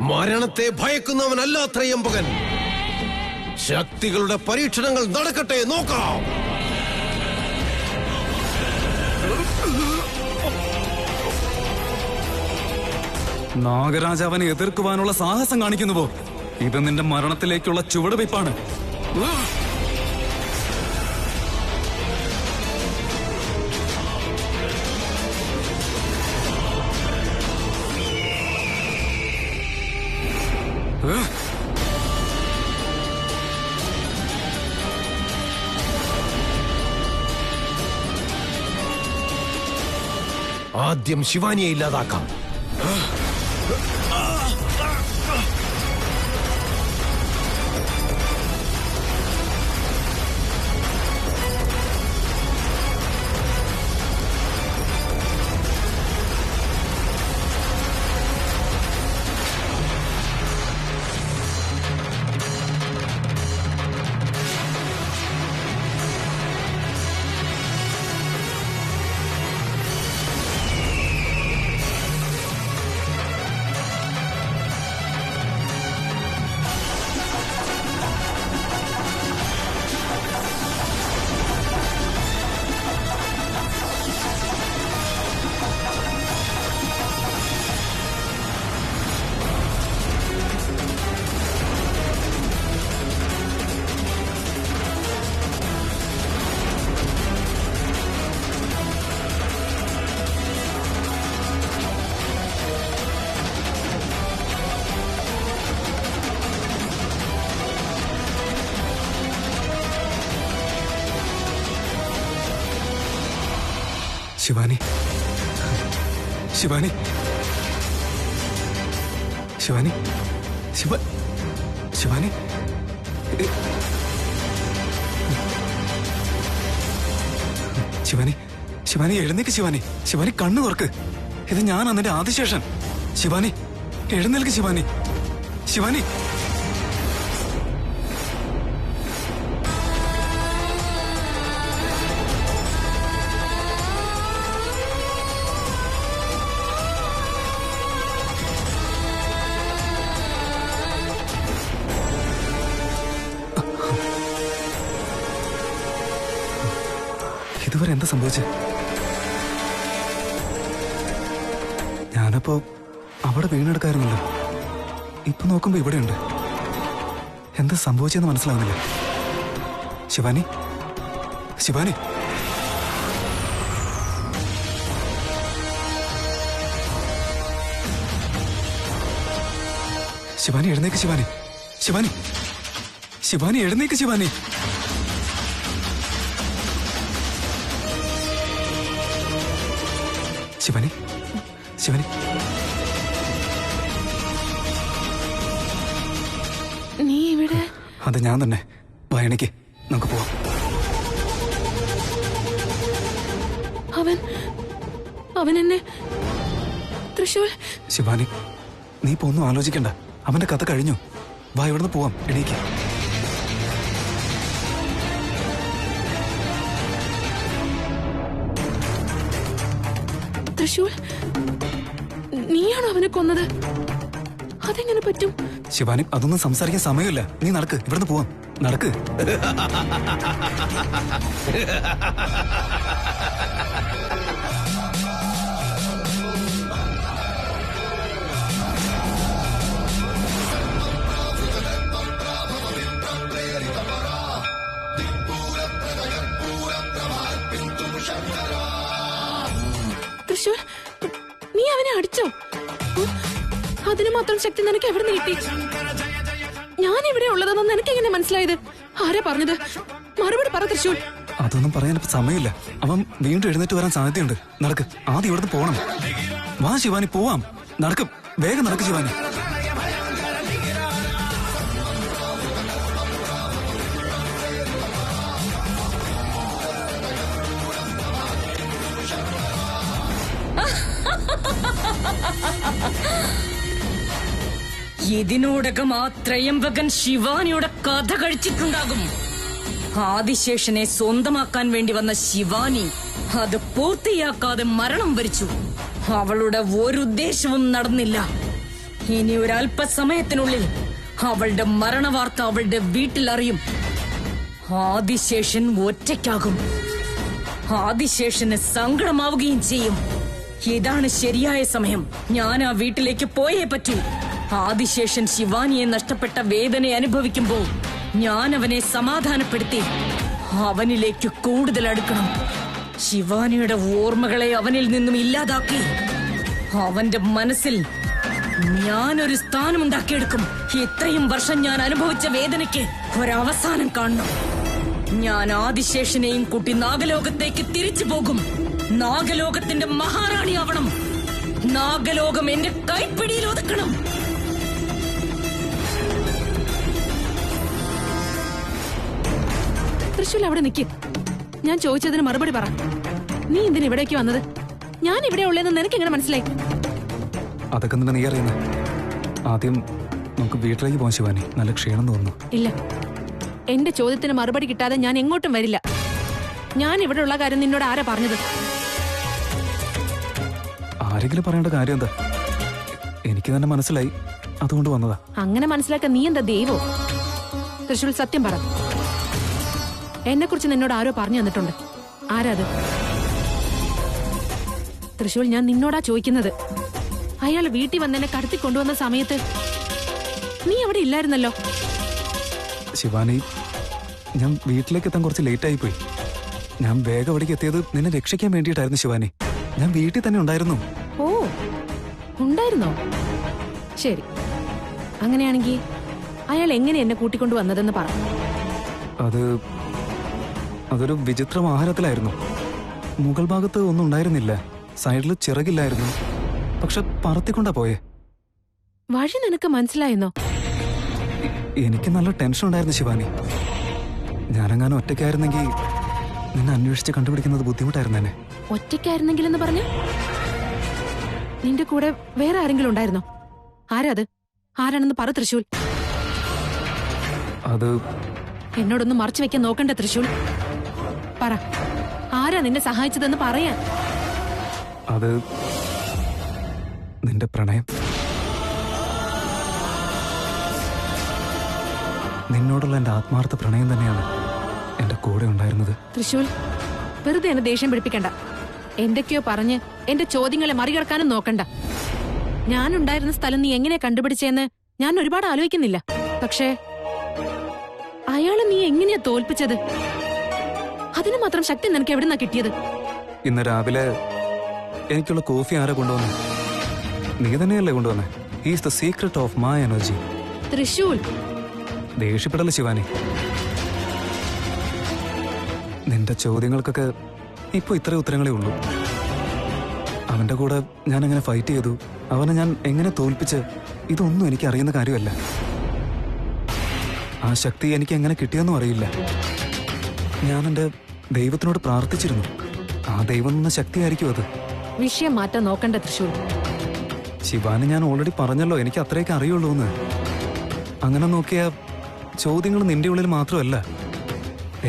മരണത്തെ ഭയക്കുന്നവനല്ല ത്രയംബകൻ. ശക്തികളുടെ പരീക്ഷണങ്ങൾ നടക്കട്ടെ, നോക്കാം. നാഗരാജാവിനെ എതിർക്കുവാനുള്ള സാഹസം കാണിക്കുന്നുവോ? ഇത് നിന്റെ മരണത്തിലേക്കുള്ള ചുവടുവയ്പ്പാണ്. ആദ്യം ശിവാനിയെ ഇല്ലാതാക്കാം. ശിവാനി, ശിവാനി, ശിവാനി, ശിവാനി, ശിവാനി, ശിവാനി എഴുന്നേക്ക്. ശിവാനി, ശിവാനി കണ്ണു തുറക്ക്. ഇത് ഞാൻ അന്നിന്റെ ആദിശേഷൻ. ശിവാനി എഴുന്നേൽക്ക്. ശിവാനി, ശിവാനി. ഇതുവരെ എന്താ സംഭവിച്ചത്? ഞാനപ്പോ അവിടെ വീണെടുക്കായിരുന്നല്ലോ. ഇപ്പൊ നോക്കുമ്പോ ഇവിടെയുണ്ട്. എന്താ സംഭവിച്ചെന്ന് മനസ്സിലാവുന്നില്ല. ശിവാനി, ശിവാനി, ശിവാനി എഴുന്നേക്ക്. ശിവാനി, ശിവാനി, ശിവാനി എഴുന്നേക്ക്. ശിവാനി, ശിവാനി, ശിവാനി. നീ ഇവിടെ? അത് ഞാൻ തന്നെ. വായനയ്ക്ക് നമുക്ക് പോവാം. അവൻ എന്നെ തൃശൂൽ. ശിവാനി, നീ ഇപ്പൊ ഒന്നും ആലോചിക്കണ്ട. അവന്റെ കഥ കഴിഞ്ഞു. വാ, ഇവിടുന്ന് പോവാം. എണീക്ക്. തൃശൂൽ, നീയാണോ അവനെ കൊന്നത്? അതെങ്ങനെ പറ്റും? ശിവാനി, അതൊന്നും സംസാരിക്കാൻ സമയമില്ല. നീ നടക്ക്. ഇവിടുന്ന് പോവാം. നടക്ക്. തൃശൂൽ, നീ അവനെ അടിച്ചോ? അതിന് മാത്രം ശക്തി നിനക്ക് എവിടെ നിന്ന് കിട്ടി? ഞാൻ ഇവിടെ ഉള്ളതെന്ന് നിനക്ക് എങ്ങനെ മനസ്സിലായത്? ആരാ പറഞ്ഞത്? മറുപടി പറ തൃശൂൽ. അതൊന്നും പറയാൻ സമയമില്ല. അവൻ വീണ്ടും എഴുന്നേറ്റ് വരാൻ സാധ്യതയുണ്ട്. നടക്ക്. ആദ്യം ഇവിടുന്ന് പോകണം. വാ ശിവാനി, പോവാം. നടക്കും. വേഗം നടക്ക് ശിവാനി. ഇതിനോടകം ആ ത്രയംബകൻ ശിവാനിയുടെ കഥ കഴിച്ചിട്ടുണ്ടാകും. ആദിശേഷനെ സ്വന്തമാക്കാൻ വേണ്ടി വന്ന ശിവാനി അത് പൂർത്തിയാക്കാതെ മരണം വരിച്ചു. അവളുടെ ഒരു ഉദ്ദേശവും നടന്നില്ല. ഇനി ഒരല്പസമയത്തിനുള്ളിൽ അവളുടെ മരണവാർത്ത അവളുടെ വീട്ടിൽ അറിയും. ആദിശേഷൻ ഒറ്റയ്ക്കാകും. ആദിശേഷന് സങ്കടമാവുകയും ചെയ്യും. ഇതാണ് ശരിയായ സമയം. ഞാൻ ആ വീട്ടിലേക്ക് പോയേ പറ്റൂ. ആദിശേഷൻ ശിവാനിയെ നഷ്ടപ്പെട്ട വേദന അനുഭവിക്കുമ്പോൾ ഞാൻ അവനെ സമാധാനപ്പെടുത്തി അവനിലേക്ക് കൂടുതൽ അടുക്കണം. ശിവാനിയുടെ ഓർമ്മകളെ അവനിൽ നിന്നും ഇല്ലാതാക്കി അവന്റെ മനസ്സിൽ ഞാനൊരു സ്ഥാനമുണ്ടാക്കിയെടുക്കും. ഇത്രയും വർഷം ഞാൻ അനുഭവിച്ച വേദനയ്ക്ക് ഒരവസാനം കാണണം. ഞാൻ ആദിശേഷനെയും കൂട്ടി നാഗലോകത്തേക്ക് തിരിച്ചു പോകും. നാഗലോകത്തിന്റെ മഹാറാണിയാവണം. നാഗലോകം എന്റെ കൈപ്പിടിയിൽ ഒതുക്കണം. തൃശ്ശൂൽ അവിടെ നിൽക്ക്. ഞാൻ ചോദിച്ചതിന് മറുപടി പറ. നീ എന്തിനാ ഇവിടേക്ക് വന്നത്? ഞാൻ ഇവിടെ ഉള്ളതെന്ന് നിനക്ക് എങ്ങനെ മനസ്സിലായി? അതൊക്കെ തന്നെ നീ അറിയുന്നത്. ആദ്യം നമുക്ക് വീട്ടിലേക്ക് പോകാൻ ശിവാനി. നല്ല ക്ഷീണം തോന്നുന്നു. ഇല്ല, എന്റെ ചോദ്യത്തിന് മറുപടി കിട്ടാതെ ഞാൻ എങ്ങോട്ടും വരില്ല. ഞാൻ ഇവിടെ ഉള്ള കാര്യം നിന്നോട് ആരാ പറഞ്ഞത്? ആരെങ്കിലും പറയേണ്ട കാര്യം എന്താ? എനിക്ക് തന്നെ മനസ്സിലായി, അതുകൊണ്ട് വന്നതാ. അങ്ങനെ മനസ്സിലാക്കാൻ നീ എന്താ ദൈവോ? തൃശ്ശൂൽ സത്യം പറ. എന്നെ കുറിച്ച് നിന്നോട് ആരോ പറഞ്ഞു തന്നിട്ടുണ്ട്. ആരാത്? തൃശ്ശൂൽ, ഞാൻ നിന്നോടാ ചോദിക്കുന്നത്. അയാൾ വീട്ടിൽ വന്നെന്നെ കടത്തിക്കൊണ്ടുവന്ന സമയത്ത് നീ അവിടെ ഇല്ലായിരുന്നല്ലോ. ശിവാനി, ഞാൻ വീട്ടിലേക്ക് എത്താൻ കുറച്ച് ലേറ്റ് ആയി പോയി. ഞാൻ വേഗം അവിടേക്ക് എത്തിയത് നിന്നെ രക്ഷിക്കാൻ വേണ്ടിയിട്ടായിരുന്നു ശിവാനി. ഞാൻ വീട്ടിൽ തന്നെ ഉണ്ടായിരുന്നു. ഓ, ഉണ്ടായിരുന്നോ? ശരി, അങ്ങനെയാണെങ്കിൽ അയാൾ എങ്ങനെ എന്നെ കൂട്ടിക്കൊണ്ടു വന്നതെന്ന് പറ. അതൊരു വിചിത്ര വാഹനത്തിലായിരുന്നു. മുകൾ ഭാഗത്ത് ഒന്നും ഉണ്ടായിരുന്നില്ല, സൈഡിൽ ചിറകില്ലായിരുന്നു. പക്ഷെ പറത്തിക്കൊണ്ടാ പോയേ. വഴി നിനക്ക് മനസ്സിലായെന്നോ? എനിക്ക് നല്ല ടെൻഷൻ ഉണ്ടായിരുന്നു ശിവാനി. ഞാനെങ്ങാനും ഒറ്റയ്ക്കായിരുന്നെങ്കിൽ നിന്നെ അന്വേഷിച്ച് കണ്ടുപിടിക്കുന്നത് ബുദ്ധിമുട്ടായിരുന്നു തന്നെ. ഒറ്റയ്ക്കായിരുന്നെങ്കിലെന്ന് പറഞ്ഞ നിന്റെ കൂടെ വേറെ ആരെങ്കിലും ഉണ്ടായിരുന്നോ? ആരാത്? ആരാണെന്ന് പറ തൃശ്ശൂൽ. അത് എന്നോടൊന്നും മറച്ചു വെക്കാൻ നോക്കണ്ട തൃശ്ശൂൽ. പറ, ആരാ നിന്നെ സഹായിച്ചതെന്ന് പറയാൻ. അത് നിന്റെ പ്രണയം. നിന്നോടുള്ള എന്റെ ആത്മാർത്ഥ പ്രണയം തന്നെയാണ് എന്റെ കൂടെ ഉണ്ടായിരുന്നത്. തൃശ്ശൂൽ, വെറുതെ എന്നെ ദേഷ്യം പിടിപ്പിക്കണ്ട. എന്തൊക്കെയോ പറഞ്ഞ് എന്റെ ചോദ്യങ്ങളെ മറികടക്കാനും നോക്കണ്ട. ഞാനുണ്ടായിരുന്ന സ്ഥലം നീ എങ്ങനെ കണ്ടുപിടിച്ചെന്ന് ഞാൻ ഒരുപാട് ആലോചിക്കുന്നില്ല. പക്ഷേ അയാളെ നീ എങ്ങനെയാ തോൽപ്പിച്ചത്? അതിന് മാത്രം ശക്തി നിനക്ക് എവിടുന്നാ കിട്ടിയത്? ഇന്ന് രാവിലെ എനിക്കുള്ള കോഫി ആരാ കൊണ്ടുവന്നു? നീ തന്നെയല്ലേ കൊണ്ടുവന്നേ? He's the secret of my energy. Trishul, ദേഷ്യപ്പെടല്ലേ ശിവാനി. നിന്റെ ചോദ്യങ്ങൾക്കൊക്കെ ഇപ്പൊ ഇത്ര ഉത്തരങ്ങളേ ഉള്ളൂ. അവന്റെ കൂടെ ഞാൻ എങ്ങനെ ഫൈറ്റ് ചെയ്തു, അവനെ ഞാൻ എങ്ങനെ തോൽപ്പിച്ച്, ഇതൊന്നും എനിക്ക് അറിയുന്ന കാര്യമല്ല. ആ ശക്തി എനിക്ക് എങ്ങനെ കിട്ടിയെന്നും അറിയില്ല. ഞാൻ എന്റെ ദൈവത്തിനോട് പ്രാർത്ഥിച്ചിരുന്നു. ആ ദൈവം എന്ന ശക്തിയായിരിക്കും അത്. വിഷയം മാറ്റാൻ നോക്കണ്ട തൃശ്ശൂൽ. ശിവാനി, ഞാൻ ഓൾറെഡി പറഞ്ഞല്ലോ എനിക്ക് അത്രയൊക്കെ അറിയുള്ളൂ എന്ന്. അങ്ങനെ നോക്കിയ ചോദ്യങ്ങൾ നിന്റെ ഉള്ളിൽ മാത്രമല്ല,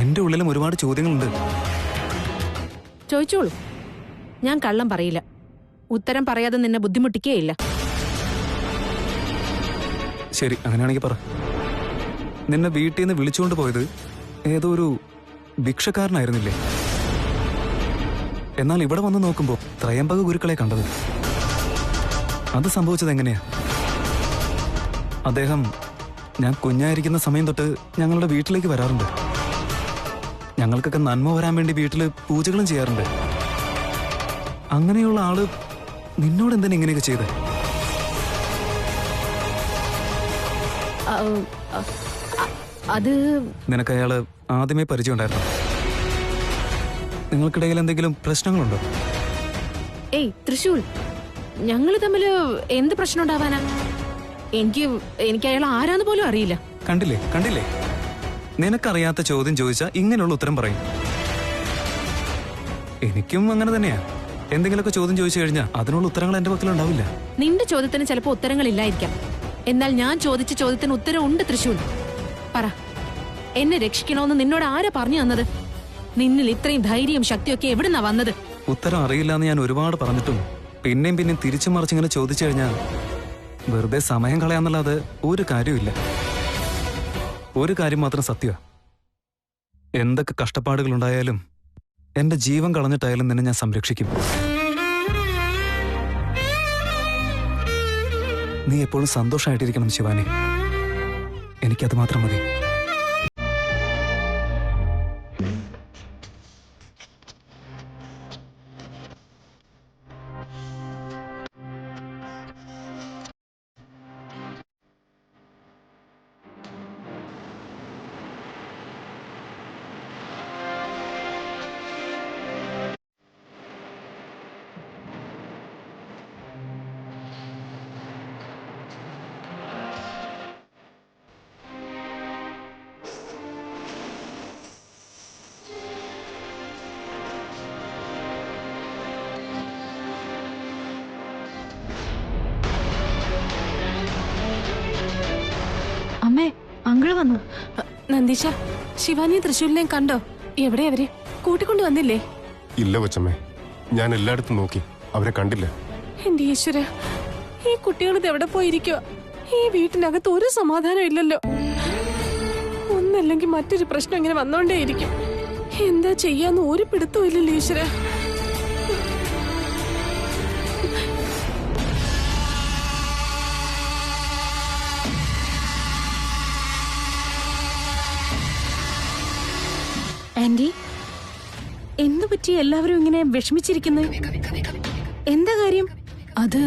എന്റെ ഉള്ളിലും ഒരുപാട് ചോദ്യങ്ങളുണ്ട്. ചോദിച്ചോളൂ, ഞാൻ കള്ളം പറയില്ല. ഉത്തരം പറയാതെ നിന്നെ ബുദ്ധിമുട്ടിക്കേയില്ല. ശരി, അങ്ങനെയാണെങ്കിൽ പറ. നിന്നെ വീട്ടിൽ നിന്ന് വിളിച്ചുകൊണ്ട് പോയത് ഏതോ ഒരു ഭിക്ഷക്കാരനായിരുന്നില്ലേ? എന്നാൽ ഇവിടെ വന്ന് നോക്കുമ്പോൾ ത്രയംബക ഗുരുക്കളെ കണ്ടത്. അത് സംഭവിച്ചത് എങ്ങനെയാ? അദ്ദേഹം ഞാൻ കുഞ്ഞായിരിക്കുന്ന സമയം തൊട്ട് ഞങ്ങളുടെ വീട്ടിലേക്ക് വരാറുണ്ട്. ഞങ്ങൾക്കൊക്കെ നന്മ വരാൻ വേണ്ടി വീട്ടിൽ പൂജകളും ചെയ്യാറുണ്ട്. അങ്ങനെയുള്ള ആള് നിന്നോട് എന്തിനാ ഇങ്ങനെയൊക്കെ ചെയ്ത്? അത് നിനക്ക് അയാള് ആദ്യമേ പരിചയം ഉണ്ടായിരുന്നു? നിങ്ങൾക്കിടയിൽ എന്തെങ്കിലും പ്രശ്നങ്ങളുണ്ടോ? ഏയ് തൃശ്ശൂൽ, ഞങ്ങള് തമ്മില് എന്ത് പ്രശ്നം ഉണ്ടാവാനാ? എനിക്ക് അയാൾ ആരാന്ന് പോലും അറിയില്ല. കണ്ടില്ലേ, നിനക്കറിയാത്ത ചോദ്യം ചോദിച്ചാൽ ഇങ്ങനെയുള്ള ഉത്തരം പറയും. എനിക്കും അങ്ങനെ തന്നെയാ. എന്തെങ്കിലുമൊക്കെ ചോദ്യം ചോദിച്ചു കഴിഞ്ഞാൽ അതിനുള്ള ഉത്തരങ്ങൾ എന്റെ പക്കലുണ്ടാവില്ല. നിന്റെ ചോദ്യത്തിന് ചിലപ്പോൾ ഉത്തരങ്ങൾ ഇല്ലായിരിക്കാം. എന്നാൽ ഞാൻ ചോദിച്ച ചോദ്യത്തിന് ഉത്തരം ഉണ്ട് തൃശ്ശൂൽ. പറ, എന്നെ രക്ഷിക്കണമെന്ന് നിന്നോട് ആരാ പറഞ്ഞു തന്നത്? നിന്നിൽ ഇത്രയും ധൈര്യവും ശക്തിയൊക്കെ എവിടുന്നാ വന്നത്? ഉത്തരം അറിയില്ല എന്ന് ഞാൻ ഒരുപാട് പറഞ്ഞിട്ടും പിന്നെയും തിരിച്ചു മറിച്ചിങ്ങനെ ചോദിച്ചു കഴിഞ്ഞാൽ വെറുതെ സമയം കളയാന്നല്ലാതെ ഒരു കാര്യമില്ല. ഒരു കാര്യം മാത്രം സത്യമാണ്. എന്തൊക്കെ കഷ്ടപ്പാടുകളുണ്ടായാലും എന്റെ ജീവൻ കളഞ്ഞിട്ടായാലും നിന്നെ ഞാൻ സംരക്ഷിക്കും. നീ എപ്പോഴും സന്തോഷമായിട്ടിരിക്കണം ശിവാനി. എനിക്കത് മാത്രം മതി. അമ്മേ, അങ്കിള് വന്നു. നന്ദീശ, ശിവാനിയും തൃശ്ശൂരിനെയും കണ്ടോ? എവിടെ അവര്? കൂട്ടിക്കൊണ്ടു വന്നില്ലേ? ഇല്ല കൊച്ചമ്മേ, ഞാൻ എല്ലായിടത്തും നോക്കി, അവരെ കണ്ടില്ല. എന്റെ ഈശ്വര, ഈ കുട്ടികൾ എവിടെ പോയിരിക്കുക? ഈ വീട്ടിനകത്ത് ഒരു സമാധാനം ഇല്ലല്ലോ. ഒന്നല്ലെങ്കിൽ മറ്റൊരു പ്രശ്നം ഇങ്ങനെ വന്നോണ്ടേയിരിക്കും. എന്താ ചെയ്യാന്ന് ഒരു പിടുത്തവും ഇല്ലല്ലോ ഈശ്വര. ആന്റി, എന്തു പറ്റി എല്ലാവരും ഇങ്ങനെ വിഷമിച്ചിരിക്കുന്നത്? എന്താ കാര്യം? അത്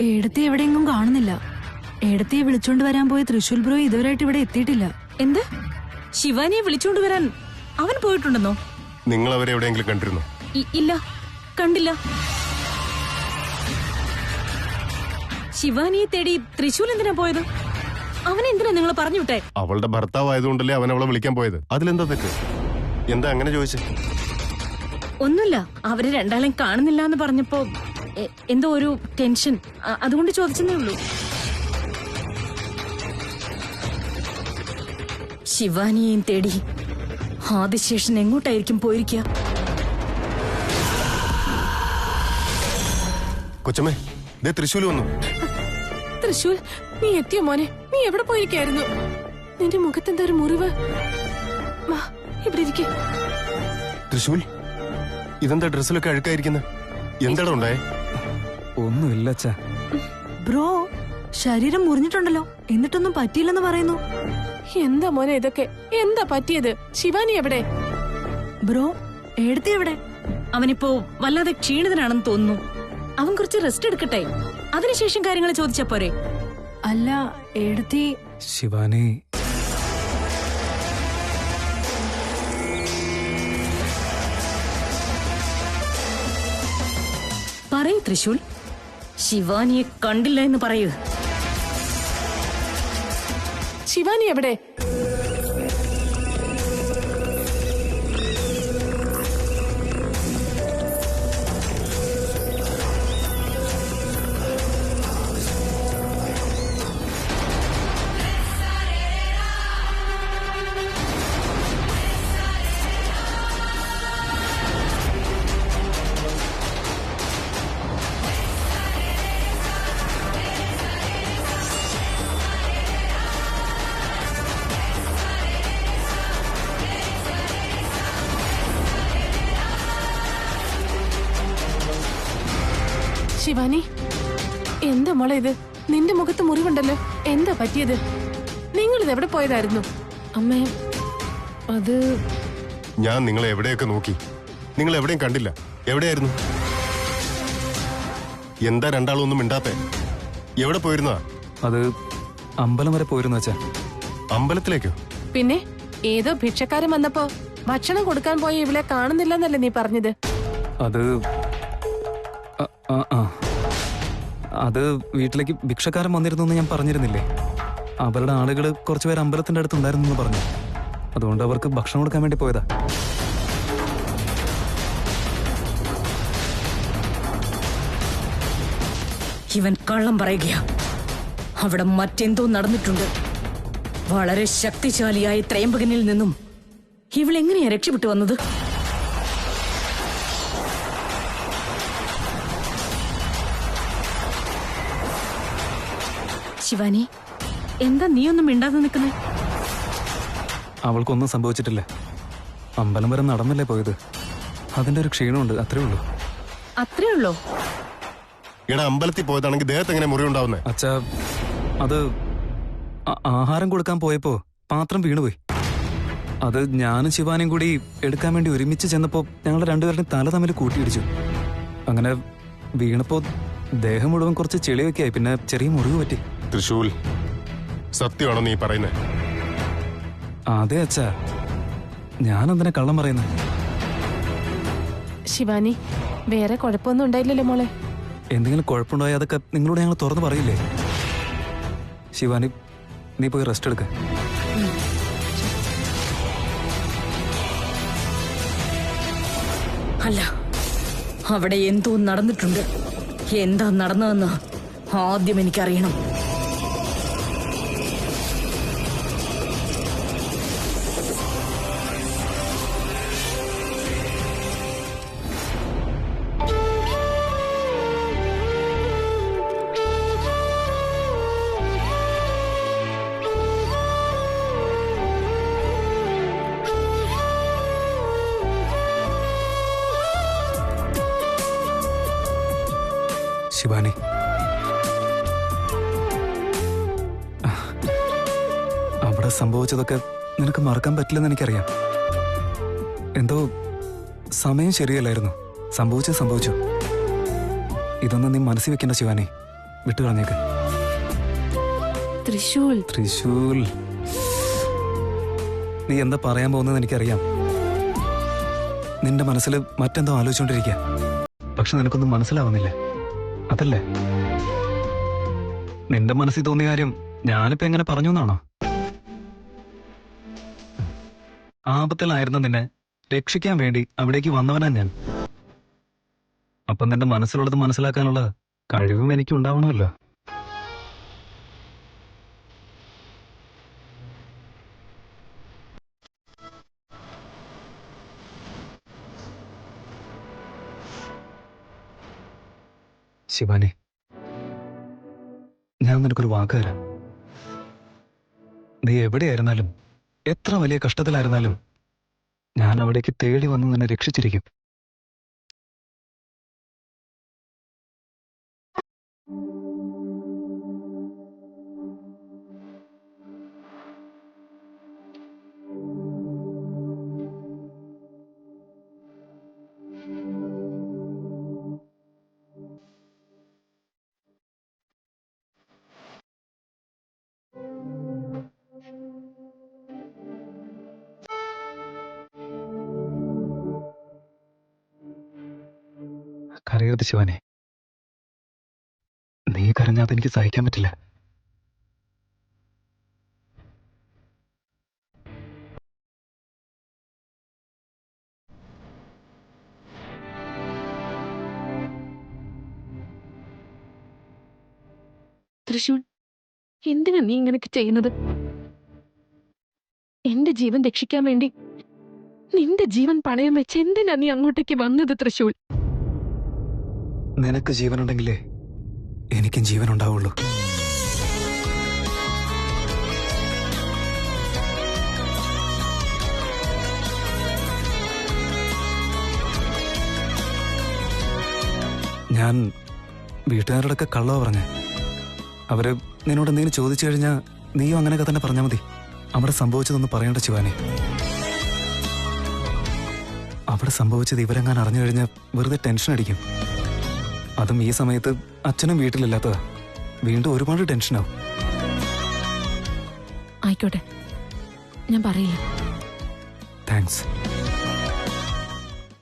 ഏടത്തെ എവിടെയെങ്കിലും കാണുന്നില്ല. ഏടത്തെ വിളിച്ചോണ്ട് വരാൻ പോയ തൃശൂൽ ബ്രോ ഇതുവരെയായിട്ട് ഇവിടെ എത്തിയിട്ടില്ല. എന്ത്? ശിവാനിയെ വിളിച്ചോണ്ട് വരാൻ അവൻ പോയിട്ടുണ്ടെന്നോ? നിങ്ങൾ അവരെ എവിടെയെങ്കിലും കണ്ടിരുന്നോ? ഇല്ല, കണ്ടില്ല. ശിവാനിയെ തേടി തൃശൂൽ എന്തിനാ പോയത്? അവനെന്തിനാ നിങ്ങൾ പറഞ്ഞു വിട്ടേ? അവളുടെ ഭർത്താവ് ആയതുകൊണ്ടല്ലേ അവൻ അവളെ വിളിക്കാൻ പോയത്. അതിലെന്താ തെറ്റ്? എന്താ അങ്ങനെ ചോദിച്ചേ? ഒന്നുമില്ല, അവര് രണ്ടാളെയും കാണുന്നില്ല എന്ന് പറഞ്ഞപ്പോ എന്തോ ഒരു ടെൻഷൻ, അതുകൊണ്ട് ചോദിച്ചതേ ഉള്ളൂ. ശിവാനിയെയും തേടി ആദിശേഷൻ എങ്ങോട്ടായിരിക്കും പോയിരിക്കുക? കൊച്ചമ്മേ, ദേ തൃശ്ശൂല് വന്നു. തൃശ്ശൂർ, നീ എത്തിയോ മോനെ? നീ എവിടെ പോയിരിക്കായിരുന്നു? നിന്റെ മുഖത്തെന്താ ഒരു മുറിവ്? വാ, ഇവിടെ ഇരിക്കേ. തൃശ്ശൂൽ, ഇതെന്താ ഡ്രസ്സിലൊക്കെ അഴുക്കായിരിക്കുന്നത്? എന്താടാ ഉണ്ടായേ? ഒന്നുമില്ല അച്ഛാ. ബ്രോ, ശരീരം മുറിഞ്ഞിട്ടുണ്ടല്ലോ, എന്നിട്ടൊന്നും പറ്റിയില്ലെന്ന് പറയുന്നു. എന്താ മോനെ ഇതൊക്കെ? എന്താ പറ്റിയത്? ശിവാനി എവിടെ? ബ്രോ, ഏടത്തെ എവിടെ? അവനിപ്പോ വല്ലാതെ ക്ഷീണിതനാണെന്ന് തോന്നുന്നു. അവൻ കുറച്ച് റെസ്റ്റ് എടുക്കട്ടെ, അതിനുശേഷം കാര്യങ്ങൾ ചോദിച്ചാ പോരെ? അല്ല, ഏടത്തെ ശിവാനി, പറയൂ തൃശൂൽ, ശിവാനിയെ കണ്ടില്ല എന്ന് പറയൂ. ശിവാനി എവിടെ? ശിവാനി, എന്താ മോളെ ഇത്? നിന്റെ മുഖത്ത് മുറിവുണ്ടല്ലോ, എന്താ പറ്റിയത്? നിങ്ങൾ ഇത് എവിടെ പോയതായിരുന്നു? അമ്മേ, അത് ഞാൻ നിങ്ങളെ എവിടെയൊക്കെ നോക്കി, നിങ്ങൾ എവിടെയും കണ്ടില്ല. എവിടെയായിരുന്നു? എന്താ രണ്ടാളും ഒന്നും മിണ്ടാത്തെ? എവിടെ പോയിരുന്നാ? അത് അമ്പലം വരെ പോയിരുന്നു അച്ഛാ. അമ്പലത്തിലേക്കോ? പിന്നെ ഏതോ ഭിക്ഷക്കാരൻ വന്നപ്പോ ഭക്ഷണം കൊടുക്കാൻ പോയ ഇവളെ കാണുന്നില്ലെന്നല്ലേ നീ പറഞ്ഞത്? അത് അത് വീട്ടിലേക്ക് ഭിക്ഷക്കാരൻ വന്നിരുന്നു എന്ന് ഞാൻ പറഞ്ഞിരുന്നില്ലേ? അവരുടെ ആളുകൾ കുറച്ചുപേർ അമ്പലത്തിന്റെ അടുത്തുണ്ടായിരുന്നു എന്ന് പറഞ്ഞു. അതുകൊണ്ട് അവർക്ക് ഭക്ഷണം കൊടുക്കാൻ വേണ്ടി പോയതാ. ഇവൻ കള്ളം പറയുകയാ. അവിടെ മറ്റെന്തോ നടന്നിട്ടുണ്ട്. വളരെ ശക്തിശാലിയായ ത്രയംബകനിൽ നിന്നും ഇവളെങ്ങനെയാ രക്ഷപ്പെട്ടു വന്നത്? ശിവാനി, എന്താ നീ ഒന്നും മിണ്ടാതെ നിൽക്കുന്നേ? അവൾക്കൊന്നും സംഭവിച്ചിട്ടില്ല. അമ്പലം വരെ നടന്നല്ലേ പോയത്. അതിന്റെ ഒരു ക്ഷീണമുണ്ട്, അത്രേ ഉള്ളൂ. അത്രേ ഉള്ളോ? എടാ, അമ്പലത്തിൽ പോയതാണെങ്കിൽ ദേഹത്ത് എങ്ങനെ മുറി ഉണ്ടാവുന്നേ? അച്ഛാ, അത് ആഹാരം കൊടുക്കാൻ പോയപ്പോ പാത്രം വീണുപോയി. അത് ഞാനും ശിവാനിയും കൂടി എടുക്കാൻ വേണ്ടി ഒരുമിച്ച് ചെന്നപ്പോ ഞങ്ങളുടെ രണ്ടുപേരുടെയും തല തമ്മിൽ കൂട്ടിയിടിച്ചു. അങ്ങനെ വീണപ്പോ ദേഹം മുഴുവൻ കുറച്ച് ചെളിയൊക്കെ ആയി, പിന്നെ ചെറിയ മുറിവ് പറ്റി. തൃശൂൽ, സത്യമാണോ നീ പറയുന്നേ? അതെ അച്ഛാ, ഞാനെന്തിനാ കള്ളം പറയുന്നത്? ശിവാനി, വേറെ കുഴപ്പമൊന്നും ഉണ്ടായില്ലല്ലോ മോളെ? എന്തെങ്കിലും കുഴപ്പമുണ്ടായാൽ അതൊക്കെ നിങ്ങളോട് ഞങ്ങൾ തുറന്നു പറയില്ലേ? ശിവാനി, നീ പോയി റെസ്റ്റ് എടുക്ക. അല്ല, അവിടെ എന്തോ നടന്നിട്ടുണ്ട്. എന്താ നടന്നതെന്ന് ആദ്യം എനിക്കറിയണം. ശിവാനി, അവിടെ സംഭവിച്ചതൊക്കെ നിനക്ക് മറക്കാൻ പറ്റില്ലെന്ന് എനിക്കറിയാം. എന്തോ സമയം ശരിയല്ലായിരുന്നു. സംഭവിച്ചത് സംഭവിച്ചു. ഇതൊന്നും നീ മനസ്സിൽ വെക്കേണ്ട ശിവാനി, വിട്ടുകളഞ്ഞേക്ക്. തൃശൂൽ, നീ എന്താ പറയാൻ പോകുന്നത് എനിക്കറിയാം. നിന്റെ മനസ്സിൽ മറ്റെന്തോ ആലോചിച്ചുകൊണ്ടിരിക്കുക. പക്ഷെ നിനക്കൊന്നും മനസ്സിലാവുന്നില്ല, അതല്ലേ? നിന്റെ മനസ്സിൽ തോന്നിയ കാര്യം ഞാനിപ്പോ എങ്ങനെ പറഞ്ഞു എന്നാണോ? ആപത്തിലായിരുന്ന നിന്നെ രക്ഷിക്കാൻ വേണ്ടി അവിടേക്ക് വന്നവനാ ഞാൻ. അപ്പൊ നിന്റെ മനസ്സിലുള്ളത് മനസ്സിലാക്കാനുള്ള കഴിവും എനിക്ക് ഉണ്ടാവണമല്ലോ. ശിവാനി, ഞാൻ നിനക്കൊരു വാക്ക് തരാം. നീ എവിടെയായിരുന്നാലും, എത്ര വലിയ കഷ്ടത്തിലായിരുന്നാലും, ഞാൻ അവിടേക്ക് തേടി വന്ന് നിന്നെ രക്ഷിച്ചിരിക്കും. കരയരുത് ശിവാനി. നീ കരഞ്ഞാൽ എനിക്ക് സഹിക്കാൻ പറ്റില്ല. തൃശൂൽ, എന്തിനാ നീ ഇങ്ങനെയൊക്കെ ചെയ്യുന്നത്? എന്റെ ജീവൻ രക്ഷിക്കാൻ വേണ്ടി നിന്റെ ജീവൻ പണയം വെച്ച് എന്തിനാ നീ അങ്ങോട്ടേക്ക് വന്നത് തൃശൂൽ? നിനക്ക് ജീവനുണ്ടെങ്കിലേ എനിക്കും ജീവൻ ഉണ്ടാവുള്ളൂ. ഞാൻ വീട്ടുകാരോടൊക്കെ കള്ളവാ പറഞ്ഞേ. അവര് നിന്നോട് എന്തെങ്കിലും ചോദിച്ചു കഴിഞ്ഞാൽ നീയും അങ്ങനെയൊക്കെ തന്നെ പറഞ്ഞാൽ മതി. അവിടെ സംഭവിച്ചതൊന്നും പറയണ്ട ശിവാനി. അവിടെ സംഭവിച്ചത് ഇവരെങ്ങാൻ അറിഞ്ഞു കഴിഞ്ഞാൽ വെറുതെ ടെൻഷൻ അടിക്കും. അതും ഈ സമയത്ത് അച്ഛനും വീട്ടിലില്ലാത്തതാ. വീണ്ടും ഒരുപാട് ടെൻഷനാവും. ആയിക്കോട്ടെ, ഞാൻ പറയില്ല. താങ്ക്സ്.